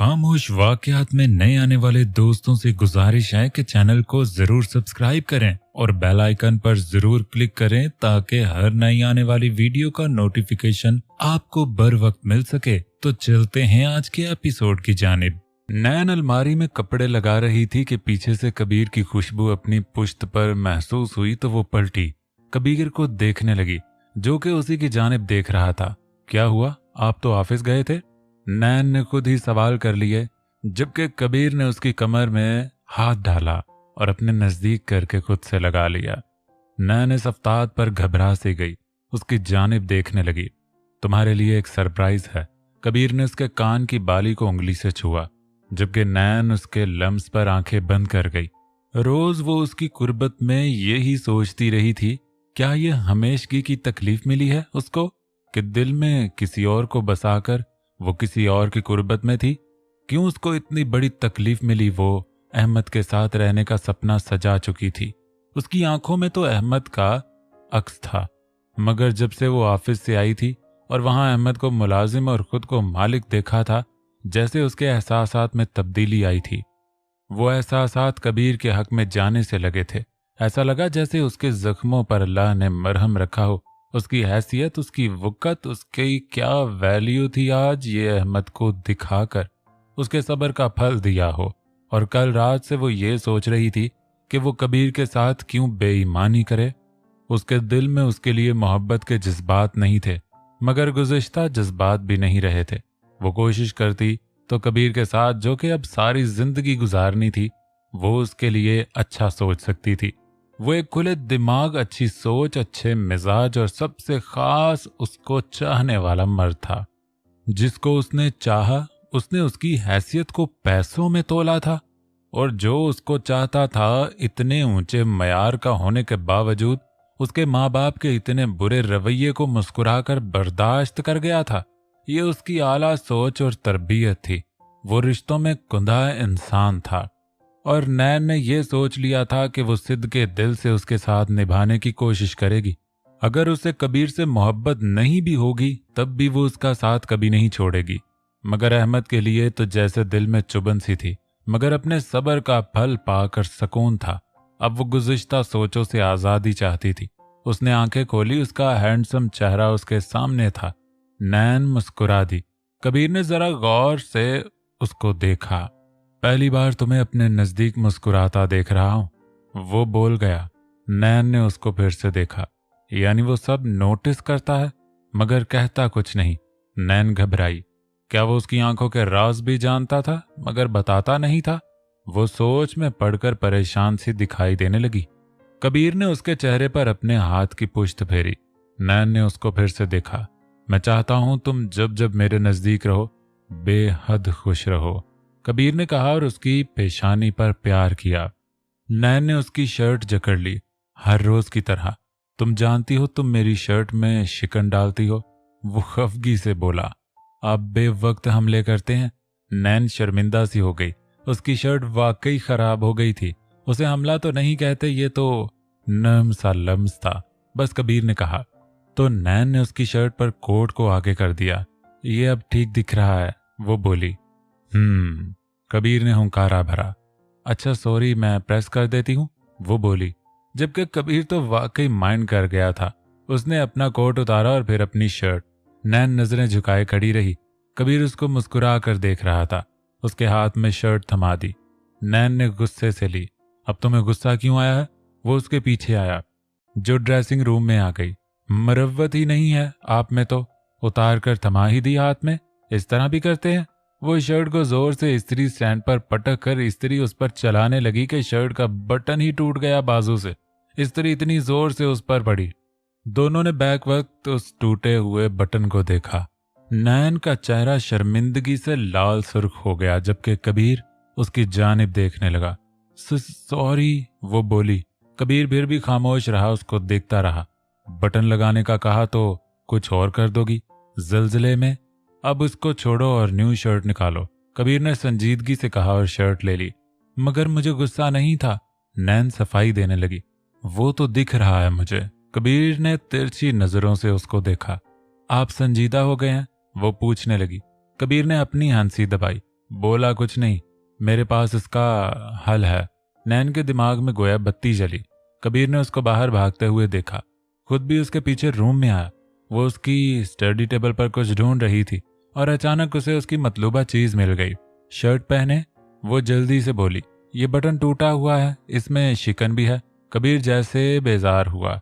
खामोश वाकयात में नए आने वाले दोस्तों से गुजारिश है कि चैनल को जरूर सब्सक्राइब करें और बेल आइकन पर जरूर क्लिक करें ताकि हर नई आने वाली वीडियो का नोटिफिकेशन आपको बर वक्त मिल सके। तो चलते हैं आज के एपिसोड की जानिब। नैन अलमारी में कपड़े लगा रही थी कि पीछे से कबीर की खुशबू अपनी पुश्त पर महसूस हुई तो वो पलटी, कबीर को देखने लगी जो कि उसी की जानिब देख रहा था। क्या हुआ, आप तो ऑफिस गए थे? नैन ने खुद ही सवाल कर लिए, जबकि कबीर ने उसकी कमर में हाथ डाला और अपने नजदीक करके खुद से लगा लिया। नैन इस अफ्ताब पर घबरा सी गई, उसकी जानिब देखने लगी। तुम्हारे लिए एक सरप्राइज है। कबीर ने उसके कान की बाली को उंगली से छुआ, जबकि नैन उसके लम्स पर आंखें बंद कर गई। रोज वो उसकी कुर्बत में यही सोचती रही थी, क्या ये हमेशगी की तकलीफ मिली है उसको कि दिल में किसी और को बसाकर वो किसी और की कुर्बत में थी? क्यों उसको इतनी बड़ी तकलीफ मिली? वो अहमद के साथ रहने का सपना सजा चुकी थी। उसकी आंखों में तो अहमद का अक्स था, मगर जब से वो ऑफिस से आई थी और वहां अहमद को मुलाजिम और खुद को मालिक देखा था, जैसे उसके एहसासात में तब्दीली आई थी। वो एहसासात कबीर के हक में जाने से लगे थे। ऐसा लगा जैसे उसके जख्मों पर अल्लाह ने मरहम रखा हो। उसकी हैसियत, उसकी वक़्त, उसकी क्या वैल्यू थी आज ये अहमद को दिखाकर उसके सब्र का फल दिया हो। और कल रात से वो ये सोच रही थी कि वो कबीर के साथ क्यों बेईमानी करे। उसके दिल में उसके लिए मोहब्बत के जज्बात नहीं थे, मगर गुज़िश्ता जज्बात भी नहीं रहे थे। वो कोशिश करती तो कबीर के साथ, जो कि अब सारी जिंदगी गुजारनी थी, वो उसके लिए अच्छा सोच सकती थी। वो एक खुले दिमाग, अच्छी सोच, अच्छे मिजाज और सबसे खास उसको चाहने वाला मर्द था। जिसको उसने चाहा, उसने उसकी हैसियत को पैसों में तोला था, और जो उसको चाहता था इतने ऊंचे मयार का होने के बावजूद उसके माँ बाप के इतने बुरे रवैये को मुस्कुराकर बर्दाश्त कर गया था। ये उसकी आला सोच और तरबियत थी। वो रिश्तों में कुंधा इंसान था और नैन ने यह सोच लिया था कि वो सिद्ध के दिल से उसके साथ निभाने की कोशिश करेगी। अगर उसे कबीर से मोहब्बत नहीं भी होगी तब भी वो उसका साथ कभी नहीं छोड़ेगी। मगर अहमद के लिए तो जैसे दिल में चुभन सी थी, मगर अपने सब्र का फल पाकर सुकून था। अब वो गुज़िश्ता सोचों से आज़ादी चाहती थी। उसने आंखें खोली, उसका हैंडसम चेहरा उसके सामने था। नैन मुस्कुरा दी। कबीर ने जरा गौर से उसको देखा। पहली बार तुम्हें अपने नजदीक मुस्कुराता देख रहा हूं, वो बोल गया। नैन ने उसको फिर से देखा, यानी वो सब नोटिस करता है मगर कहता कुछ नहीं। नैन घबराई। क्या वो उसकी आंखों के राज भी जानता था मगर बताता नहीं था? वो सोच में पड़कर परेशान सी दिखाई देने लगी। कबीर ने उसके चेहरे पर अपने हाथ की पुश्त फेरी। नैन ने उसको फिर से देखा। मैं चाहता हूं तुम जब जब मेरे नजदीक रहो बेहद खुश रहो, कबीर ने कहा और उसकी पेशानी पर प्यार किया। नैन ने उसकी शर्ट जकड़ ली। हर रोज की तरह, तुम जानती हो तुम मेरी शर्ट में शिकन डालती हो, वो खफगी से बोला। आप बेवक्त हमले करते हैं। नैन शर्मिंदा सी हो गई। उसकी शर्ट वाकई खराब हो गई थी। उसे हमला तो नहीं कहते, ये तो नर्म सा लम्स था, बस कबीर ने कहा। तो नैन ने उसकी शर्ट पर कोट को आगे कर दिया। ये अब ठीक दिख रहा है, वो बोली। कबीर ने हुंकारा भरा। अच्छा सॉरी, मैं प्रेस कर देती हूँ, वो बोली। जबकि कबीर तो वाकई माइंड कर गया था। उसने अपना कोट उतारा और फिर अपनी शर्ट। नैन नजरें झुकाए खड़ी रही। कबीर उसको मुस्कुरा कर देख रहा था। उसके हाथ में शर्ट थमा दी। नैन ने गुस्से से ली। अब तुम्हें गुस्सा क्यों आया है? वो उसके पीछे आया, जो ड्रेसिंग रूम में आ गई। मरव्वत ही नहीं है आप में तो, उतार कर थमा ही दी हाथ में। इस तरह भी करते हैं? वो शर्ट को जोर से इस्त्री स्टैंड पर पटक कर इस्त्री उस पर चलाने लगी कि शर्ट का बटन ही टूट गया बाजू से। इस्त्री इतनी जोर से उस पर पड़ी। दोनों ने बैक वक्त उस टूटे हुए बटन को देखा। नैन का चेहरा शर्मिंदगी से लाल सुर्ख हो गया, जबकि कबीर उसकी जानिब देखने लगा। सॉरी, वो बोली। कबीर फिर भी खामोश रहा, उसको देखता रहा। बटन लगाने का कहा तो कुछ और कर दोगी जल्जले में? अब उसको छोड़ो और न्यू शर्ट निकालो, कबीर ने संजीदगी से कहा और शर्ट ले ली। मगर मुझे गुस्सा नहीं था, नैन सफाई देने लगी। वो तो दिख रहा है मुझे। कबीर ने तिरछी नजरों से उसको देखा। आप संजीदा हो गए हैं? वो पूछने लगी। कबीर ने अपनी हंसी दबाई। बोला कुछ नहीं, मेरे पास इसका हल है। नैन के दिमाग में गोया बत्ती जली। कबीर ने उसको बाहर भागते हुए देखा, खुद भी उसके पीछे रूम में आया। वो उसकी स्टडी टेबल पर कुछ ढूंढ रही थी और अचानक उसे उसकी मतलूबा चीज मिल गई। शर्ट पहने? वो जल्दी से बोली। ये बटन टूटा हुआ है, इसमें शिकन भी है। कबीर जैसे बेजार हुआ।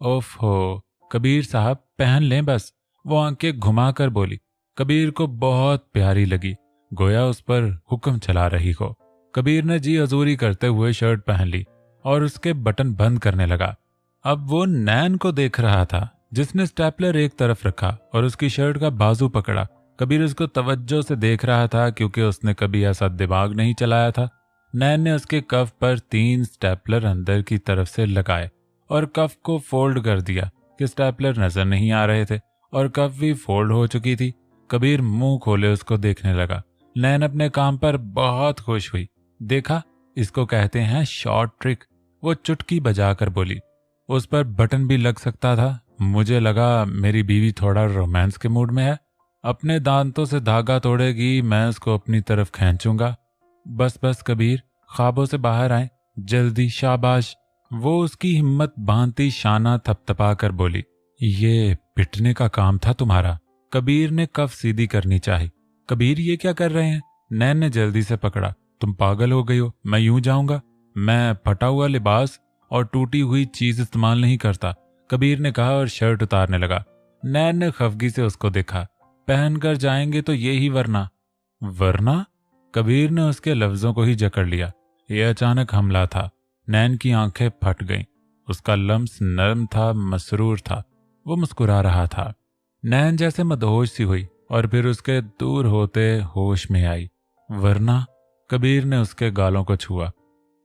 ओफ हो कबीर साहब, पहन लें बस। वो आंखें घुमाकर बोली। कबीर को बहुत प्यारी लगी, गोया उस पर हुक्म चला रही हो। कबीर ने जी हजूरी करते हुए शर्ट पहन ली और उसके बटन बंद करने लगा। अब वो नैन को देख रहा था, जिसने स्टेपलर एक तरफ रखा और उसकी शर्ट का बाजू पकड़ा। कबीर उसको तवज्जो से देख रहा था क्योंकि उसने कभी ऐसा दिमाग नहीं चलाया था। नैन ने उसके कफ पर 3 स्टेपलर अंदर की तरफ से लगाए और कफ को फोल्ड कर दिया कि स्टेपलर नजर नहीं आ रहे थे और कफ भी फोल्ड हो चुकी थी। कबीर मुंह खोले उसको देखने लगा। नैन अपने काम पर बहुत खुश हुई। देखा, इसको कहते हैं शॉर्ट ट्रिक। वो चुटकी बजाकर बोली। उस पर बटन भी लग सकता था। मुझे लगा मेरी बीवी थोड़ा रोमांस के मूड में है, अपने दांतों से धागा तोड़ेगी, मैं उसको अपनी तरफ खींचूंगा। बस बस कबीर, ख्वाबों से बाहर आए जल्दी, शाबाश। वो उसकी हिम्मत बांधती शाना थपथपा कर बोली। ये पिटने का काम था तुम्हारा। कबीर ने कफ सीधी करनी चाही। कबीर ये क्या कर रहे हैं? नैन ने जल्दी से पकड़ा। तुम पागल हो गई हो, मैं यूं जाऊंगा? मैं फटा हुआ लिबास और टूटी हुई चीज इस्तेमाल नहीं करता, कबीर ने कहा और शर्ट उतारने लगा। नैन ने खफगी से उसको देखा। पहनकर जाएंगे तो ये ही वरना। वरना? कबीर ने उसके लफ्जों को ही जकड़ लिया। यह अचानक हमला था। नैन की आंखें फट गईं। उसका लम्स नरम था, मसरूर था। वो मुस्कुरा रहा था। नैन जैसे मदहोश सी हुई और फिर उसके दूर होते होश में आई। वरना? कबीर ने उसके गालों को छुआ।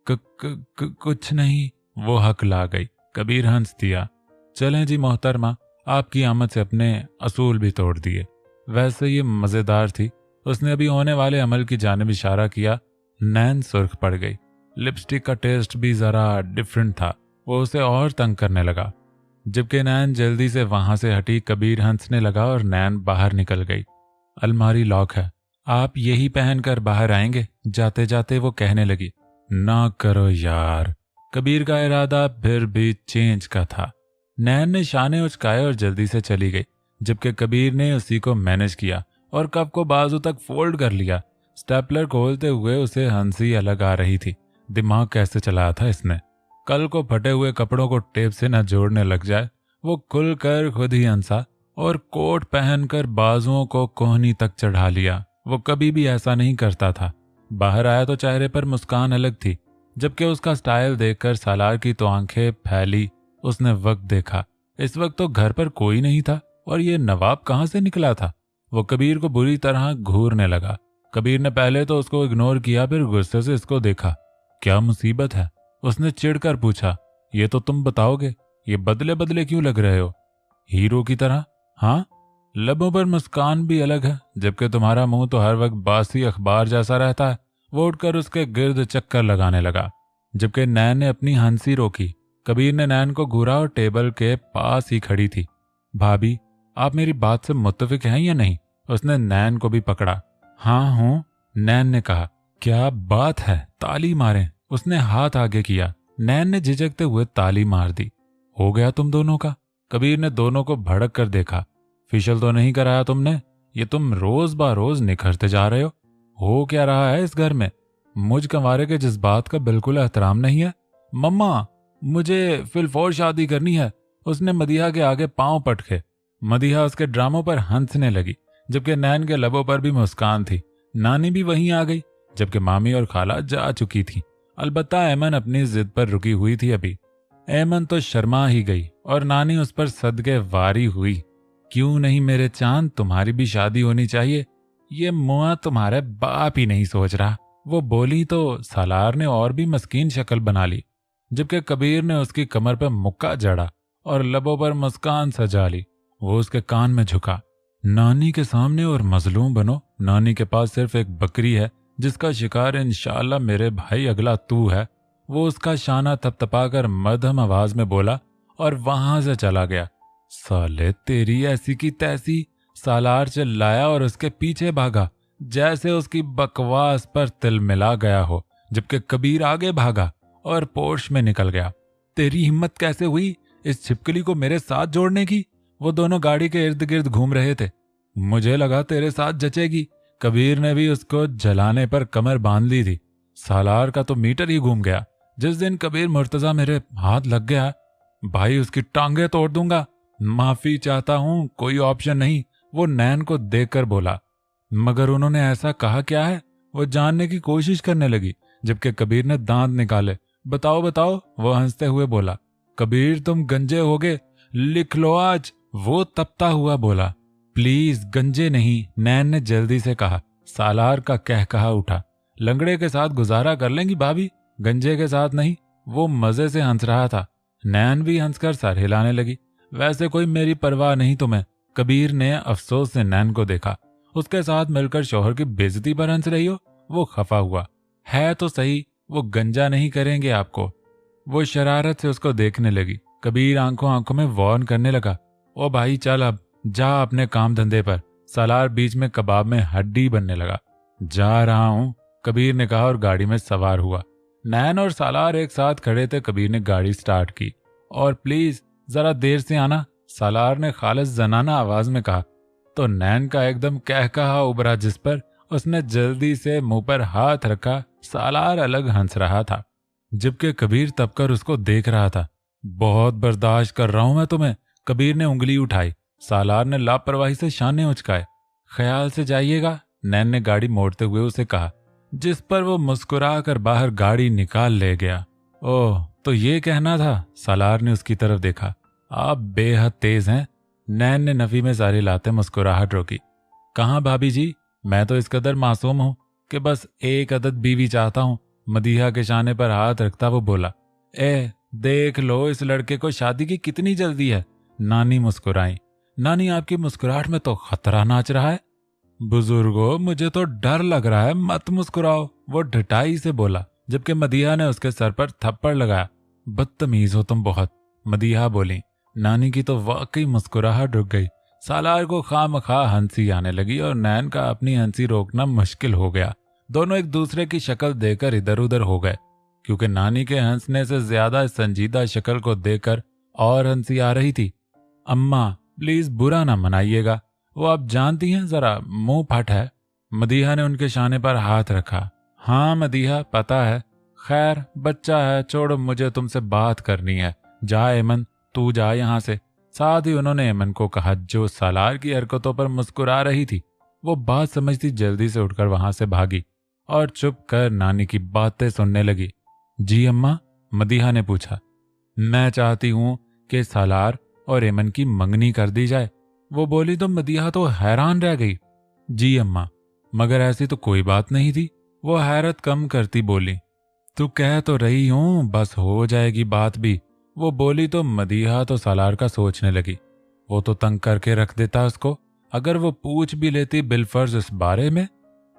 कुछ नहीं, वो हकला गई। कबीर हंस दिया। चलें जी मोहतरमा, आपकी आमद से अपने असूल भी तोड़ दिए। वैसे ये मजेदार थी। उसने अभी होने वाले अमल की जानिब इशारा किया। नैन सुर्ख पड़ गई। लिपस्टिक का टेस्ट भी जरा डिफरेंट था। वो उसे और तंग करने लगा। जबकि नैन जल्दी से वहां से हटी, कबीर हंसने लगा और नैन बाहर निकल गई। अलमारी लॉक है, आप यही पहनकर बाहर आएंगे? जाते जाते वो कहने लगी। ना करो यार। कबीर का इरादा फिर भी चेंज का था। नैन ने शाने उचकाए और जल्दी से चली गई, जबकि कबीर ने उसी को मैनेज किया और कप को बाजू तक फोल्ड कर लिया। स्टेपलर खोलते हुए उसे हंसी अलग आ रही थी। दिमाग कैसे चलाया था इसने? कल को फटे हुए कपड़ों को टेप से न जोड़ने लग जाए। वो खुलकर खुद ही हंसा और कोट पहनकर बाजुओं को कोहनी तक चढ़ा लिया। वो कभी भी ऐसा नहीं करता था। बाहर आया तो चेहरे पर मुस्कान अलग थी, जबकि उसका स्टाइल देखकर सालार की तो आंखें फैली। उसने वक्त देखा। इस वक्त तो घर पर कोई नहीं था और ये नवाब कहां से निकला था? वो कबीर को बुरी तरह घूरने लगा। कबीर ने पहले तो उसको इग्नोर किया, फिर गुस्से से इसको देखा। क्या मुसीबत है? उसने चिढ़कर पूछा। ये तो तुम बताओगे, ये बदले बदले क्यों लग रहे हो? हीरो की तरह? हाँ, लबों पर मुस्कान भी अलग है, जबकि तुम्हारा मुंह तो हर वक्त बासी अखबार जैसा रहता है। वो उठकर उसके गिर्द चक्कर लगाने लगा, जबकि नैन ने अपनी हंसी रोकी। कबीर ने नैन को घूरा और टेबल के पास ही खड़ी थी। भाभी, आप मेरी बात से मुत्तफिक हैं या नहीं? उसने नैन को भी पकड़ा। हाँ हूं, नैन ने कहा। क्या बात है, ताली मारें। उसने हाथ आगे किया। नैन ने झिझकते हुए ताली मार दी। हो गया तुम दोनों का? कबीर ने दोनों को भड़क कर देखा। फेशियल तो नहीं कराया तुमने? ये तुम रोज बारोज निखरते जा रहे हो क्या रहा है इस घर में? मुझ कंवारे के जज्बात का बिल्कुल एहतराम नहीं है। मम्मा, मुझे फिलफौर शादी करनी है। उसने मदीहा के आगे पांव पटके। मदीहा उसके ड्रामों पर हंसने लगी, जबकि नैन के लबों पर भी मुस्कान थी। नानी भी वहीं आ गई, जबकि मामी और खाला जा चुकी थी। अलबत्ता ऐमन अपनी जिद पर रुकी हुई थी। अभी ऐमन तो शर्मा ही गई और नानी उस पर सदके वारी हुई। क्यों नहीं मेरे चांद, तुम्हारी भी शादी होनी चाहिए। ये मुआ तुम्हारे बाप ही नहीं सोच रहा। वो बोली तो सालार ने और भी मस्कीन शक्ल बना ली, जबकि कबीर ने उसकी कमर पर मुक्का जड़ा और लबों पर मुस्कान सजा ली। वो उसके कान में झुका। नानी के सामने और मजलूम बनो। नानी के पास सिर्फ एक बकरी है जिसका शिकार इंशाअल्लाह मेरे भाई अगला तू है। वो उसका शाना थपथपाकर मध्यम आवाज में बोला और वहां से चला गया। साले तेरी ऐसी की तैसी, सालार चिल्लाया और उसके पीछे भागा। जैसे उसकी बकवास पर तिल मिला गया हो, जबकि कबीर आगे भागा और पोर्श में निकल गया। तेरी हिम्मत कैसे हुई इस छिपकली को मेरे साथ जोड़ने की? वो दोनों गाड़ी के इर्द गिर्द घूम रहे थे। मुझे लगा तेरे साथ जचेगी। कबीर ने भी उसको जलाने पर कमर बांध ली थी। सालार का तो मीटर ही घूम गया। जिस दिन कबीर मुर्तजा मेरे हाथ लग गया, भाई उसकी टांगे तोड़ दूंगा। माफी चाहता हूं, कोई ऑप्शन नहीं, वो नैन को देखकर बोला। मगर उन्होंने ऐसा कहा क्या है? वो जानने की कोशिश करने लगी, जबकि कबीर ने दांत निकाले। बताओ बताओ, वो हंसते हुए बोला। कबीर तुम गंजे होगे, लिख लो आज। वो तपता हुआ बोला। प्लीज गंजे नहीं, नैन ने जल्दी से कहा। सालार का कहा उठा। लंगड़े के साथ गुजारा कर लेंगी भाभी, गंजे के साथ नहीं। वो मजे से हंस रहा था। नैन भी हंसकर सर हिलाने लगी। वैसे कोई मेरी परवाह नहीं तुम्हें। कबीर ने अफसोस से नैन को देखा। उसके साथ मिलकर शौहर की बेइज्जती पर हंस रही हो। वो खफा हुआ। है तो सही, वो गंजा नहीं करेंगे आपको। वो शरारत से उसको देखने लगी। कबीर आंखों आंखों में वार्न करने लगा। ओ भाई चल अब जा अपने काम धंधे पर। सालार बीच में कबाब में हड्डी बनने लगा। जा रहा हूं, कबीर ने कहा और गाड़ी में सवार हुआ। नैन और सालार एक साथ खड़े थे। कबीर ने गाड़ी स्टार्ट की। और प्लीज जरा देर से आना, सालार ने खालिस जनाना आवाज में कहा। तो नैन का एकदम कहा उभरा, जिस पर उसने जल्दी से मुंह पर हाथ रखा। सालार अलग हंस रहा था, जबकि कबीर तबकर उसको देख रहा था। बहुत बर्दाश्त कर रहा हूं मैं तुम्हें। कबीर ने उंगली उठाई। सालार ने लापरवाही से शाने उचकाए। ख्याल से जाइएगा, नैन ने गाड़ी मोड़ते हुए उसे कहा, जिस पर वो मुस्कुरा कर बाहर गाड़ी निकाल ले गया। ओह, तो ये कहना था? सालार ने उसकी तरफ देखा। आप बेहद तेज हैं। नैन ने नफी में जारी लाते मुस्कुराहट रोकी। कहाँ भाभी जी, मैं तो इस कदर मासूम हूं कि बस एक अदद बीवी चाहता हूं। मदीहा के शाने पर हाथ रखता वो बोला। देख लो इस लड़के को शादी की कितनी जल्दी है। नानी मुस्कुराई। नानी आपकी मुस्कुराहट में तो खतरा नाच रहा है। बुजुर्गो, मुझे तो डर लग रहा है, मत मुस्कुराओ, वो ढटाई से बोला, जबकि मदीहा ने उसके सर पर थप्पड़ लगाया। बदतमीज हो तुम बहुत, मदीहा बोली। नानी की तो वाकई मुस्कुराहट रुक गई। सालार को खामखा हंसी आने लगी और नैन का अपनी हंसी रोकना मुश्किल हो गया। दोनों एक दूसरे की शक्ल देखकर इधर उधर हो गए, क्योंकि नानी के हंसने से ज्यादा संजीदा शक्ल को देखकर और हंसी आ रही थी। अम्मा प्लीज बुरा ना मनाइएगा, वो आप जानती हैं जरा मुंह फट है। मदीहा ने उनके शाने पर हाथ रखा। हाँ मदीहा, पता है। खैर बच्चा है, छोड़ो, मुझे तुमसे बात करनी है। जा एमन, तू जा यहाँ से। साथ ही उन्होंने एमन को कहा, जो सालार की हरकतों पर मुस्कुरा रही थी। वो बात समझती जल्दी से उठकर वहां से भागी और चुप कर नानी की बातें सुनने लगी। जी अम्मा, मदीहा ने पूछा। मैं चाहती हूं कि सालार और एमन की मंगनी कर दी जाए। वो बोली तो मदीहा तो हैरान रह गई। जी अम्मा, मगर ऐसी तो कोई बात नहीं थी। वो हैरत कम करती बोली। तू कह तो रही हूं, बस हो जाएगी बात भी। वो बोली तो मदीहा तो सालार का सोचने लगी। वो तो तंग करके रख देता उसको। अगर वो पूछ भी लेती बिलफर्ज इस बारे में।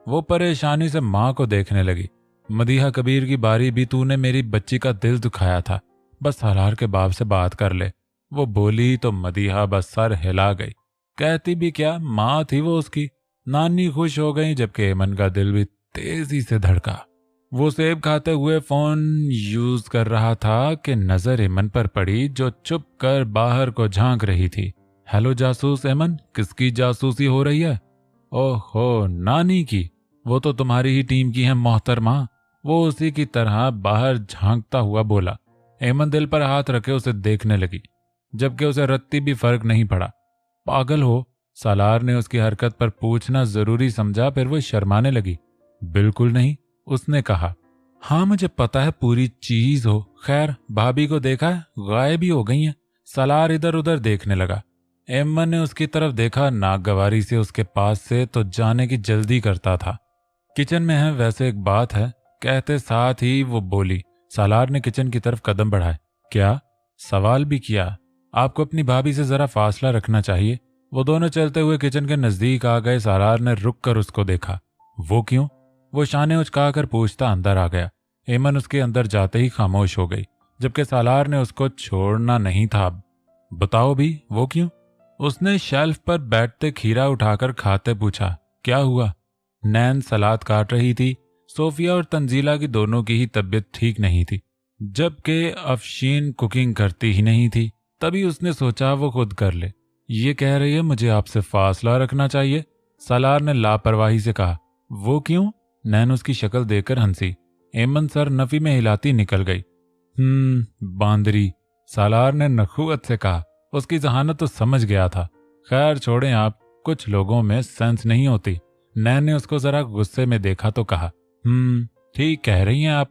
वो परेशानी से माँ को देखने लगी। मदीहा, कबीर की बारी भी, तूने मेरी बच्ची का दिल दुखाया था, बस सालार के बाप से बात कर ले। वो बोली तो मदीहा बस सर हिला गई। कहती भी क्या, माँ थी वो उसकी। नानी खुश हो गई, जबकि एमन का दिल भी तेजी से धड़का। वो सेब खाते हुए फोन यूज कर रहा था कि नजर एमन पर पड़ी, जो चुप कर बाहर को झांक रही थी। हेलो जासूस एमन, किसकी जासूसी हो रही है? ओहो, नानी की। वो तो तुम्हारी ही टीम की है मोहतरमा। वो उसी की तरह बाहर झांकता हुआ बोला। एमन दिल पर हाथ रखे उसे देखने लगी, जबकि उसे रत्ती भी फर्क नहीं पड़ा। पागल हो? सालार ने उसकी हरकत पर पूछना जरूरी समझा, फिर वो शर्माने लगी। बिल्कुल नहीं, उसने कहा। हाँ मुझे पता है पूरी चीज हो। खैर भाभी को देखा है, गायब ही हो गई है। सालार इधर उधर देखने लगा। एमन ने उसकी तरफ देखा, नागवारी से उसके पास से तो जाने की जल्दी करता था। किचन में है, वैसे एक बात है, कहते साथ ही वो बोली। सालार ने किचन की तरफ कदम बढ़ाए। क्या? सवाल भी किया। आपको अपनी भाभी से जरा फासला रखना चाहिए। वो दोनों चलते हुए किचन के नजदीक आ गए। सालार ने रुक कर उसको देखा। वो क्यों? वो शाने उचकाकर पूछता अंदर आ गया। एमन उसके अंदर जाते ही खामोश हो गई, जबकि सालार ने उसको छोड़ना नहीं था। बताओ भी, वो क्यों? उसने शेल्फ पर बैठते खीरा उठाकर खाते पूछा। क्या हुआ? नैन सलाद काट रही थी। सोफिया और तंजीला की दोनों की ही तबीयत ठीक नहीं थी, जबकि अफशीन कुकिंग करती ही नहीं थी। तभी उसने सोचा वो खुद कर ले। ये कह रही है मुझे आपसे फासला रखना चाहिए, सालार ने लापरवाही से कहा। वो क्यों? नैन उसकी शक्ल देखकर हंसी। एमन सर नफी में हिलाती निकल गई। बांदरी, सालार ने नखुवत से कहा। उसकी जहानत तो समझ गया था। खैर छोड़ें आप, कुछ लोगों में सेंस नहीं होती। नैन ने उसको जरा गुस्से में देखा तो कहा, ठीक कह रही हैं आप।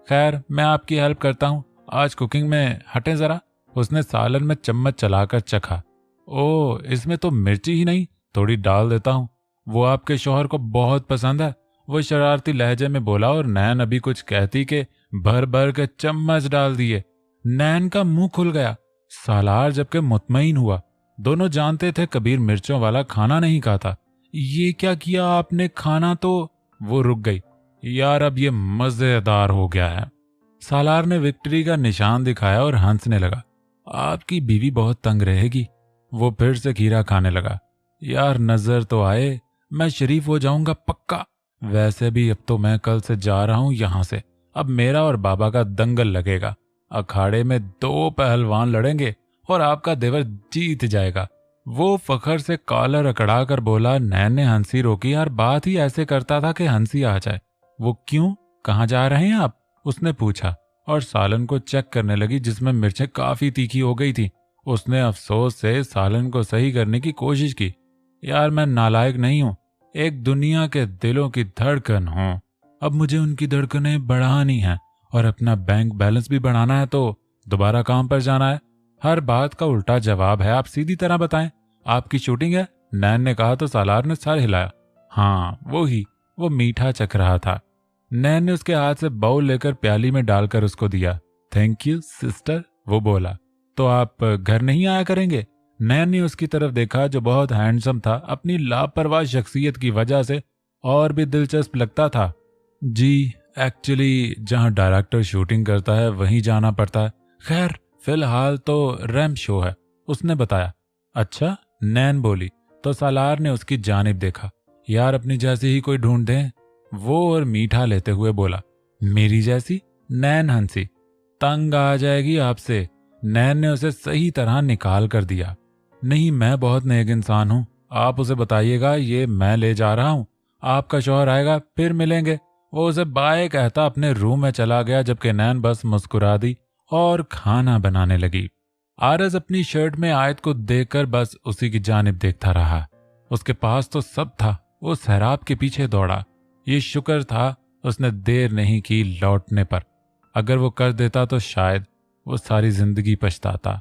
खैर मैं आपकी हेल्प करता हूँ, आज कुकिंग में हटें जरा। उसने सालन में चम्मच चलाकर चखा। ओ, इसमें तो मिर्ची ही नहीं, थोड़ी डाल देता हूँ, वो आपके शौहर को बहुत पसंद है, वो शरारती लहजे में बोला। और नैन अभी कुछ कहती कि भर भर के चम्मच डाल दिए। नैन का मुंह खुल गया। सालार जबकि मुतमईन हुआ। दोनों जानते थे कबीर मिर्चों वाला खाना नहीं खाता। ये क्या किया आपने, खाना तो। वो रुक गई। यार अब ये मजेदार हो गया है। सालार ने विक्ट्री का निशान दिखाया और हंसने लगा। आपकी बीवी बहुत तंग रहेगी। वो फिर से खीरा खाने लगा। यार नजर तो आए, मैं शरीफ हो जाऊंगा पक्का। वैसे भी अब तो मैं कल से जा रहा हूं यहां से। अब मेरा और बाबा का दंगल लगेगा। अखाड़े में 2 पहलवान लड़ेंगे और आपका देवर जीत जाएगा। वो फखर से कॉलर अकड़ा कर बोला। नैन ने हंसी रोकी। यार बात ही ऐसे करता था कि हंसी आ जाए। वो क्यों, कहाँ जा रहे हैं आप? उसने पूछा और सालन को चेक करने लगी जिसमें मिर्चें काफी तीखी हो गई थी। उसने अफसोस से सालन को सही करने की कोशिश की। यार मैं नालायक नहीं हूं, एक दुनिया के दिलों की धड़कन हूं। अब मुझे उनकी धड़कनें बढ़ानी है और अपना बैंक बैलेंस भी बढ़ाना है, तो दोबारा काम पर जाना है। हर बात का उल्टा जवाब है, आप सीधी तरह बताएं। आपकी शूटिंग है? नैन ने कहा तो सालार ने सर हिलाया। हाँ वो ही। वो मीठा चख रहा था। नैन ने उसके हाथ से बाउल लेकर प्याली में डालकर उसको दिया। थैंक यू सिस्टर, वो बोला। तो आप घर नहीं आया करेंगे? नैन ने उसकी तरफ देखा जो बहुत हैंडसम था, अपनी लापरवाह शख्सियत की वजह से और भी दिलचस्प लगता था। जी एक्चुअली जहां डायरेक्टर शूटिंग करता है वहीं जाना पड़ता है। खैर फिलहाल तो रैम्प शो है, उसने बताया। अच्छा, नैन बोली तो सालार ने उसकी जानिब देखा। यार अपनी जैसी ही कोई ढूंढ दें, वो और मीठा लेते हुए बोला। मेरी जैसी? नैन हंसी। तंग आ जाएगी आपसे। नैन ने उसे सही तरह निकाल कर दिया। नहीं, मैं बहुत नेक इंसान हूं, आप उसे बताइएगा ये मैं ले जा रहा हूं, आपका शौहर आएगा फिर मिलेंगे। वो उसे बाय कहता अपने रूम में चला गया, जबकि नैन बस मुस्कुरा दी और खाना बनाने लगी। आरज अपनी शर्ट में आयत को देखकर बस उसी की जानिब देखता रहा। उसके पास तो सब था, वो सहराब के पीछे दौड़ा। ये शुक्र था उसने देर नहीं की लौटने पर, अगर वो कर देता तो शायद वो सारी जिंदगी पछताता।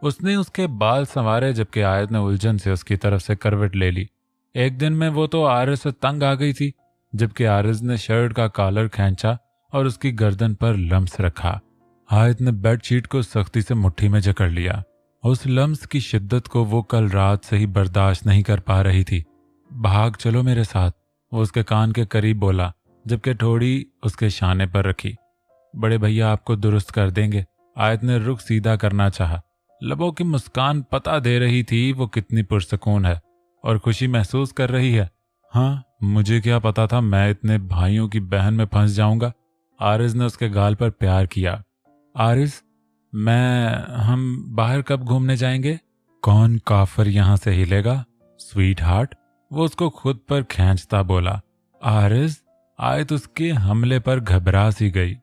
उसने उसके बाल संवारे, जबकि आयत ने उलझन से उसकी तरफ से करवट ले ली। एक दिन में वो तो आरज से तंग आ गई थी, जबकि आरज ने शर्ट का कॉलर खींचा और उसकी गर्दन पर लम्स रखा। आयत ने बेडशीट को सख्ती से मुट्ठी में जकड़ लिया। उस लम्स की शिद्दत को वो कल रात से ही बर्दाश्त नहीं कर पा रही थी। भाग चलो मेरे साथ, वो उसके कान के करीब बोला, जबकि ठोड़ी उसके शाने पर रखी। बड़े भैया आपको दुरुस्त कर देंगे। आयत ने रुख सीधा करना चाहा। लबों की मुस्कान पता दे रही थी वो कितनी पुरसकून है और खुशी महसूस कर रही है। हाँ, मुझे क्या पता था मैं इतने भाइयों की बहन में फंस जाऊंगा। आरिज ने उसके गाल पर प्यार किया। आरिज, हम बाहर कब घूमने जाएंगे? कौन काफर यहां से हिलेगा स्वीट हार्ट, वो उसको खुद पर खींचता बोला। आरिज, आयत उसके हमले पर घबरा सी गई।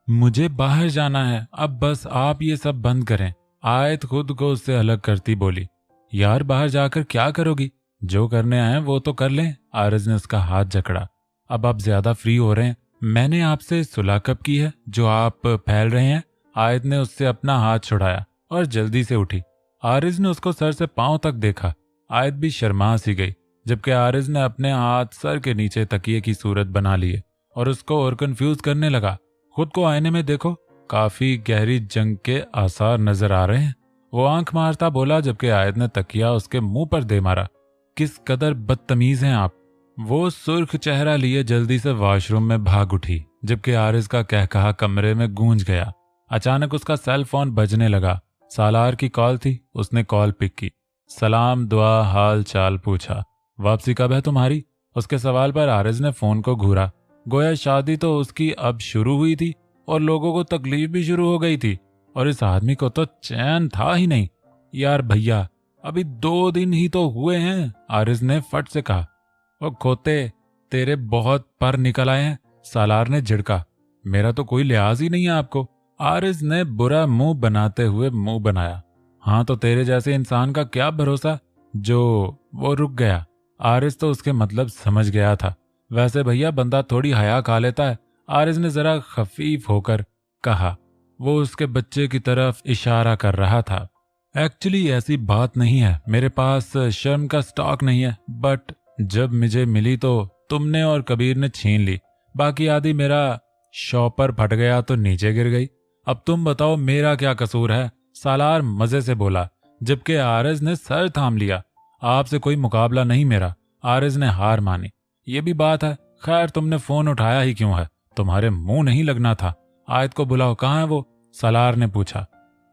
मुझे बाहर जाना है, अब बस आप ये सब बंद करें। आयत खुद को उससे अलग करती बोली। यार बाहर जाकर क्या करोगी? जो करने आए वो तो कर लें। आरिज ने उसका हाथ जकड़ा। अब आप ज्यादा फ्री हो रहे हैं। मैंने आपसे सुलह कब की है जो आप फैल रहे हैं? आयत ने उससे अपना हाथ छुड़ाया और जल्दी से उठी। आरिज ने उसको सर से पांव तक देखा। आयत भी शर्मा सी गई, जबकि आरिज ने अपने हाथ सर के नीचे तकिए की सूरत बना लिए और उसको और कंफ्यूज करने लगा। खुद को आईने में देखो, काफी गहरी जंग के आसार नजर आ रहे हैं, वो आंख मारता बोला, जबकि आयत ने तकिया उसके मुंह पर दे मारा। किस कदर बदतमीज हैं आप। वो सुर्ख चेहरा लिए जल्दी से वॉशरूम में भाग उठी, जबकि आरिज का कहकहा कमरे में गूंज गया। अचानक उसका सेल फोन बजने लगा। सालार की कॉल थी। उसने कॉल पिक की। सलाम, दुआ, हाल चाल पूछा। वापसी कब है तुम्हारी? उसके सवाल पर आरिज ने फोन को घूरा। गोया शादी तो उसकी अब शुरू हुई थी और लोगों को तकलीफ भी शुरू हो गई थी, और इस आदमी को तो चैन था ही नहीं। यार भैया, अभी 2 दिन ही तो हुए हैं, आरिज ने फट से कहा। वो खोते, तेरे बहुत पर निकल आए हैं, सालार ने झिड़का। मेरा तो कोई लिहाज ही नहीं है आपको, आरिज ने बुरा मुंह बनाते हुए मुंह बनाया। हाँ तो तेरे जैसे इंसान का क्या भरोसा। जो वो रुक गया। आरिज तो उसके मतलब समझ गया था। वैसे भैया बंदा थोड़ी हया खा लेता है, आरिज ने जरा खफीफ होकर कहा। वो उसके बच्चे की तरफ इशारा कर रहा था। एक्चुअली ऐसी बात नहीं है, मेरे पास शर्म का स्टॉक नहीं है, बट जब मुझे मिली तो तुमने और कबीर ने छीन ली। बाकी आदि मेरा शॉपर फट गया तो नीचे गिर गई। अब तुम बताओ मेरा क्या कसूर है, सालार मजे से बोला, जबकि आरिज ने सर थाम लिया। आपसे कोई मुकाबला नहीं मेरा, आरिज ने हार मानी। ये भी बात है, खैर तुमने फोन उठाया ही क्यों है, तुम्हारे मुंह नहीं लगना था। आयत को बुलाओ, कहाँ है वो, सालार ने पूछा।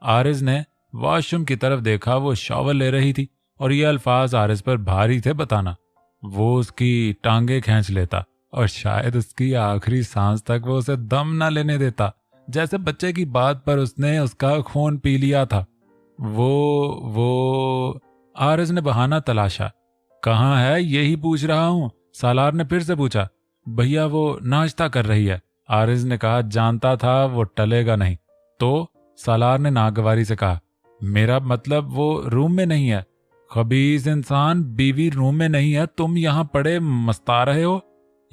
आरिज ने वॉशरूम की तरफ देखा, वो शॉवर ले रही थी और ये अल्फाज आरिज पर भारी थे बताना। वो उसकी टांगे खींच लेता और शायद उसकी आखिरी सांस तक वो उसे दम न लेने देता, जैसे बच्चे की बात पर उसने उसका खून पी लिया था। वो आरिज ने बहाना तलाशा। कहाँ है यही पूछ रहा हूं, सालार ने फिर से पूछा। भैया वो नाश्ता कर रही है, आरिज ने कहा। जानता था वो टलेगा नहीं। तो सालार ने नागवारी से कहा, मेरा मतलब वो रूम में नहीं है। खबीस इंसान, बीवी रूम में नहीं है, तुम यहाँ पड़े मस्ता रहे हो।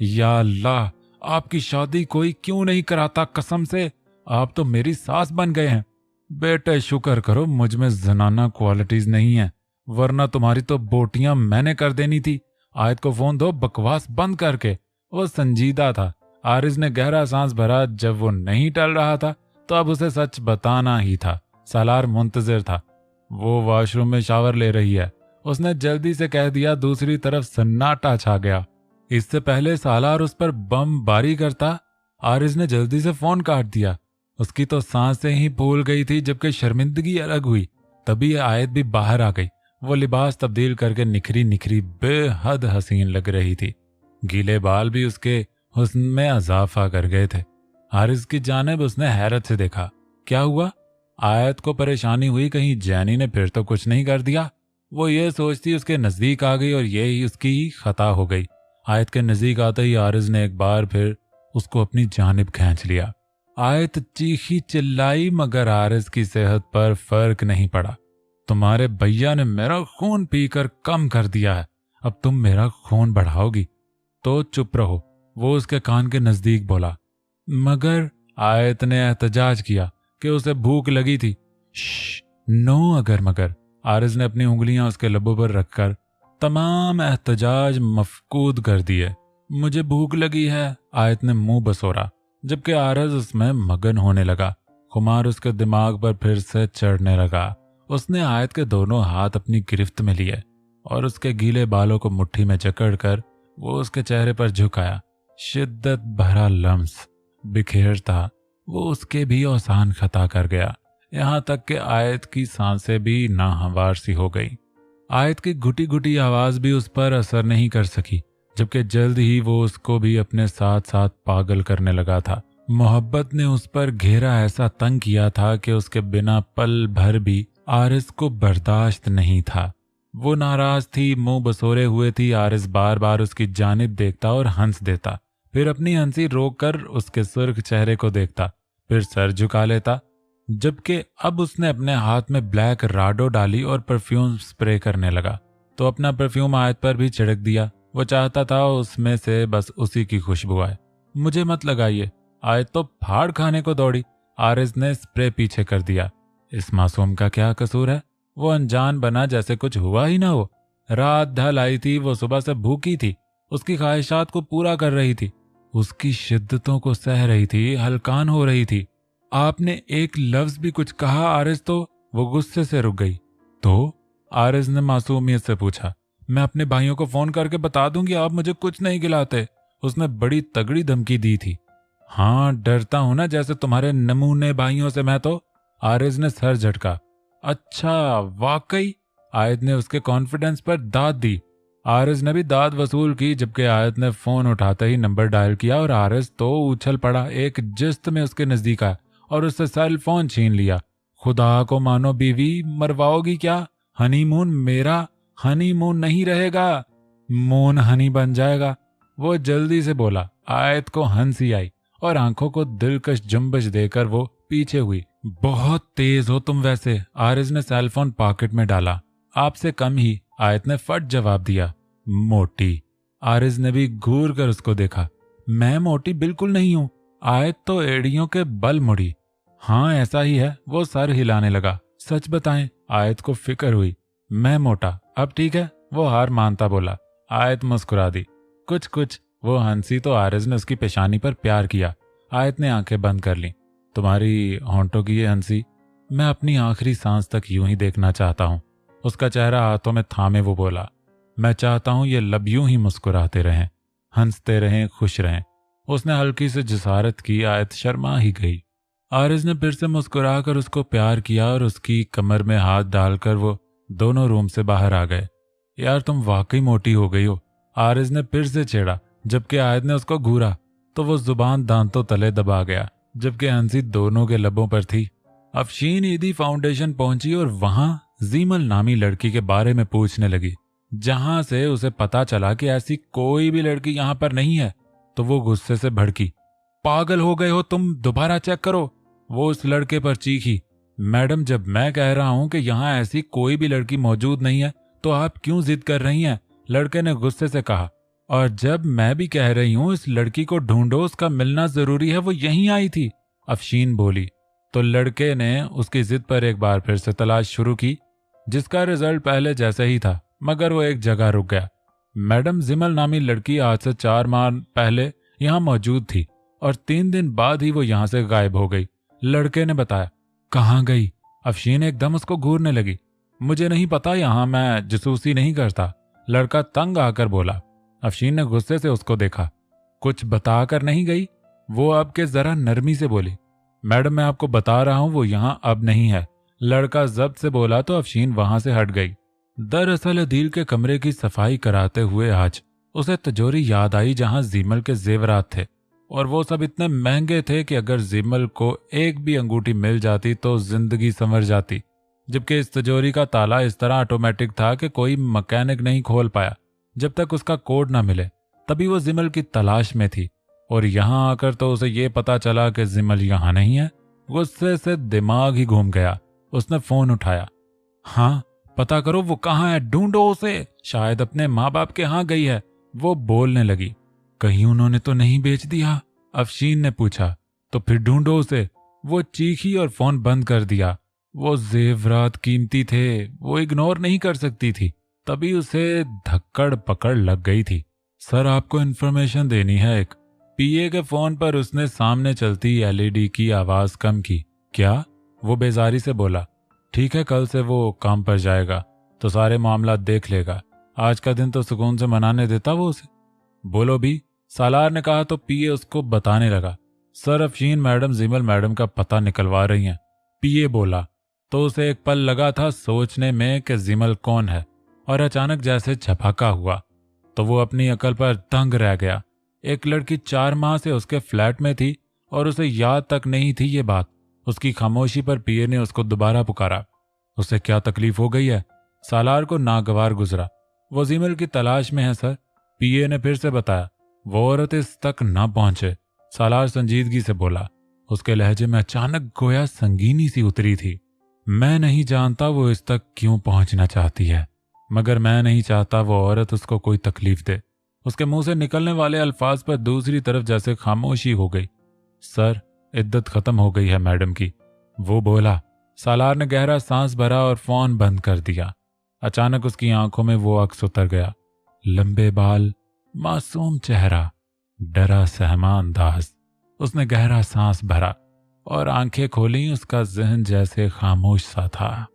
या अल्लाह, आपकी शादी कोई क्यों नहीं कराता, कसम से आप तो मेरी सास बन गए हैं। बेटे शुक्र करो मुझ में जनाना क्वालिटीज नहीं है, वरना तुम्हारी तो बोटियां मैंने कर देनी थी। आयत को फोन दो, बकवास बंद करके। वो संजीदा था। आरिज ने गहरा सांस भरा। जब वो नहीं टल रहा था तो अब उसे सच बताना ही था। सालार मुंतजिर था। वो वॉशरूम में शावर ले रही है, उसने जल्दी से कह दिया। दूसरी तरफ सन्नाटा छा गया। इससे पहले सालार उस पर बम बारी करता, आरिज ने जल्दी से फोन काट दिया। उसकी तो सांसें ही भूल गई थी, जबकि शर्मिंदगी अलग हुई। तभी आयत भी बाहर आ गई। वो लिबास तब्दील करके निखरी निखरी बेहद हसीन लग रही थी। गीले बाल भी उसके हुस्न में इजाफा कर गए थे। हारिस की जानिब उसने हैरत से देखा। क्या हुआ? आयत को परेशानी हुई, कहीं जैनी ने फिर तो कुछ नहीं कर दिया। वो ये सोचती उसके नजदीक आ गई और यही उसकी खता हो गई। आयत के नजदीक आते ही हारिस ने एक बार फिर उसको अपनी जानिब खींच लिया। आयत चीखी चिल्लाई, मगर हारिस की सेहत पर फर्क नहीं पड़ा। तुम्हारे भैया ने मेरा खून पीकर कम कर दिया है, अब तुम मेरा खून बढ़ाओगी तो चुप रहो, वो उसके कान के नजदीक बोला। मगर आयत ने एहतजाज किया कि उसे भूख लगी थी। नो अगर मगर, आरिज ने अपनी उंगलियां उसके लबों पर रखकर तमाम एहतजाज मफकूद कर दिए। मुझे भूख लगी है, आयत ने मुंह बसोरा, जबकि आरिज उसमें मगन होने लगा। खुमार उसके दिमाग पर फिर से चढ़ने लगा। उसने आयत के दोनों हाथ अपनी गिरफ्त में लिए और उसके गीले बालों को मुट्ठी में जकड़कर वो उसके चेहरे पर झुकाया। शिद्दत भरा लम्स बिखेरता वो उसके भी औसान खता कर गया, यहाँ तक कि आयत की सांसें भी नाहवार सी हो गई। आयत की घुटी घुटी आवाज भी उस पर असर नहीं कर सकी, जबकि जल्द ही वो उसको भी अपने साथ साथ पागल करने लगा था। मोहब्बत ने उस पर घेरा ऐसा तंग किया था कि उसके बिना पल भर भी आरिस को बर्दाश्त नहीं था। वो नाराज थी, मुंह बसोरे हुए थी। आरिस बार बार उसकी जानिब देखता और हंस देता, फिर अपनी हंसी रोककर उसके सुर्ख चेहरे को देखता, फिर सर झुका लेता। जबकि अब उसने अपने हाथ में ब्लैक राडो डाली और परफ्यूम स्प्रे करने लगा तो अपना परफ्यूम आयत पर भी छिड़क दिया। वो चाहता था उसमें से बस उसी की खुशबू आए। मुझे मत लगाइए, आयत तो फाड़ खाने को दौड़ी। आरिस ने स्प्रे पीछे कर दिया। इस मासूम का क्या कसूर है? वो अनजान बना जैसे कुछ हुआ ही ना हो। रात ढल आई थी, वो सुबह से भूखी थी, उसकी ख्वाहिशात को पूरा कर रही थी, उसकी शिद्दतों को सह रही थी, हलकान हो रही थी। आपने एक लफ्ज भी कुछ कहा आरिस तो वो गुस्से से रुक गई। तो आरिस ने मासूमियत से पूछा। मैं अपने भाइयों को फोन करके बता दूंगी आप मुझे कुछ नहीं खिलाते, उसने बड़ी तगड़ी धमकी दी थी। हाँ, डरता हूं ना जैसे तुम्हारे नमूने भाइयों से मैं तो। आरिस ने सर झटका। अच्छा वाकई? आयत ने उसके कॉन्फिडेंस पर दाद दी। आरज ने भी दाद वसूल की, जबकि आयत ने फोन उठाते ही नंबर डायल किया और आरज तो उछल पड़ा, एक जिस्त में उसके नजदीक आया और उससे सेल फोन छीन लिया। खुदा को मानो बीवी, मरवाओगी क्या? हनीमून मेरा हनीमून नहीं रहेगा, मून हनी बन जाएगा, वो जल्दी से बोला। आयत को हंसी आई और आंखों को दिलकश जुम्बश देकर वो पीछे हुई। बहुत तेज हो तुम वैसे। आरिज ने सेलफोन पॉकेट में डाला। आपसे कम ही, आयत ने फट जवाब दिया। मोटी। आरिज ने भी घूर कर उसको देखा। मैं मोटी बिल्कुल नहीं हूं। आयत तो एड़ियों के बल मुड़ी। हाँ ऐसा ही है, वो सर हिलाने लगा। सच बताएं। आयत को फिक्र हुई। मैं मोटा, अब ठीक है, वो हार मानता बोला। आयत मुस्कुरा दी। कुछ वो हंसी तो आरिज ने उसकी पेशानी पर प्यार किया। आयत ने आंखें बंद कर ली। तुम्हारी होंठों की ये हंसी, मैं अपनी आखिरी सांस तक यूं ही देखना चाहता हूं। उसका चेहरा हाथों में थामे वो बोला। मैं चाहता हूं ये लब यूं ही मुस्कुराते रहें, हंसते रहें, खुश रहें। उसने हल्की से जिसारत की। आयत शर्मा ही गई। आरिज ने फिर से मुस्कुराकर उसको प्यार किया और उसकी कमर में हाथ डालकर वो दोनों रूम से बाहर आ गए। यार तुम वाकई मोटी हो गई हो, आरिज ने फिर से छेड़ा। जबकि आयत ने उसको घूरा तो वो जुबान दांतों तले दबा गया, जबकि हंसी दोनों के लबों पर थी। अफशीन ईदी फाउंडेशन पहुंची और वहां जीमल नामी लड़की के बारे में पूछने लगी, जहां से उसे पता चला कि ऐसी कोई भी लड़की यहां पर नहीं है। तो वो गुस्से से भड़की। पागल हो गए हो तुम, दोबारा चेक करो। वो उस लड़के पर चीखी। मैडम, जब मैं कह रहा हूं कि यहां ऐसी कोई भी लड़की मौजूद नहीं है तो आप क्यों जिद कर रही हैं? लड़के ने गुस्से से कहा। और जब मैं भी कह रही हूं इस लड़की को ढूंढो, उसका मिलना जरूरी है, वो यहीं आई थी, अफशीन बोली। तो लड़के ने उसकी जिद पर एक बार फिर से तलाश शुरू की, जिसका रिजल्ट पहले जैसा ही था, मगर वो एक जगह रुक गया। मैडम, जिमल नामी लड़की आज से 4 माह पहले यहां मौजूद थी और 3 दिन बाद ही वो यहां से गायब हो गई, लड़के ने बताया। कहाँ गई? अफशीन एकदम उसको घूरने लगी। मुझे नहीं पता, यहां मैं जासूसी नहीं करता, लड़का तंग आकर बोला। अफशीन ने गुस्से से उसको देखा। कुछ बताकर नहीं गई? वो अब के जरा नरमी से बोली। मैडम, मैं आपको बता रहा हूं वो यहां अब नहीं है, लड़का जब्त से बोला तो अफशीन वहां से हट गई। दरअसल अदील के कमरे की सफाई कराते हुए आज उसे तिजोरी याद आई जहां जीमल के जेवरात थे, और वो सब इतने महंगे थे कि अगर जीमल को एक भी अंगूठी मिल जाती तो जिंदगी संवर जाती। जबकि इस तिजोरी का ताला इस तरह ऑटोमेटिक था कि कोई मैकेनिक नहीं खोल पाया जब तक उसका कोड ना मिले। तभी वो जिमल की तलाश में थी और यहां आकर तो उसे ये पता चला कि जिमल यहां नहीं है। गुस्से से दिमाग ही घूम गया। उसने फोन उठाया। हाँ, पता करो वो कहाँ है, ढूंढो उसे, शायद अपने माँ बाप के यहाँ गई है, वो बोलने लगी। कहीं उन्होंने तो नहीं बेच दिया? अफशीन ने पूछा। तो फिर ढूंढो उसे, वो चीखी और फोन बंद कर दिया। वो जेवरात कीमती थे, वो इग्नोर नहीं कर सकती थी। तभी उसे धक्कड़ पकड़ लग गई थी। सर, आपको इन्फॉर्मेशन देनी है एक। पीए के फोन पर उसने सामने चलती एलईडी की आवाज कम की। क्या? वो बेजारी से बोला। ठीक है, कल से वो काम पर जाएगा तो सारे मामला देख लेगा, आज का दिन तो सुकून से मनाने देता वो उसे। बोलो भी, सालार ने कहा तो पीए उसको बताने लगा। सर, अफशीन मैडम जिमल मैडम का पता निकलवा रही हैं, पीए बोला। तो उसे एक पल लगा था सोचने में कि जिमल कौन है, और अचानक जैसे झपका हुआ तो वो अपनी अकल पर दंग रह गया। एक लड़की 4 माह से उसके फ्लैट में थी और उसे याद तक नहीं थी ये बात। उसकी खामोशी पर पीए ने उसको दोबारा पुकारा। उसे क्या तकलीफ हो गई है? सालार को नागवार गुजरा। वो जिमल की तलाश में है सर, पीए ने फिर से बताया। वो औरत इस तक न पहुंचे, सालार संजीदगी से बोला। उसके लहजे में अचानक गोया संगीनी सी उतरी थी। मैं नहीं जानता वो इस तक क्यों पहुंचना चाहती है, मगर मैं नहीं चाहता वो औरत उसको कोई तकलीफ दे। उसके मुंह से निकलने वाले अल्फाज पर दूसरी तरफ जैसे खामोशी हो गई। सर, इद्दत खत्म हो गई है मैडम की, वो बोला। सालार ने गहरा सांस भरा और फोन बंद कर दिया। अचानक उसकी आंखों में वो अक्स उतर गया। लंबे बाल, मासूम चेहरा, डरा सहमा अंदाज। उसने गहरा सांस भरा और आंखें खोली। उसका जहन जैसे खामोश सा था।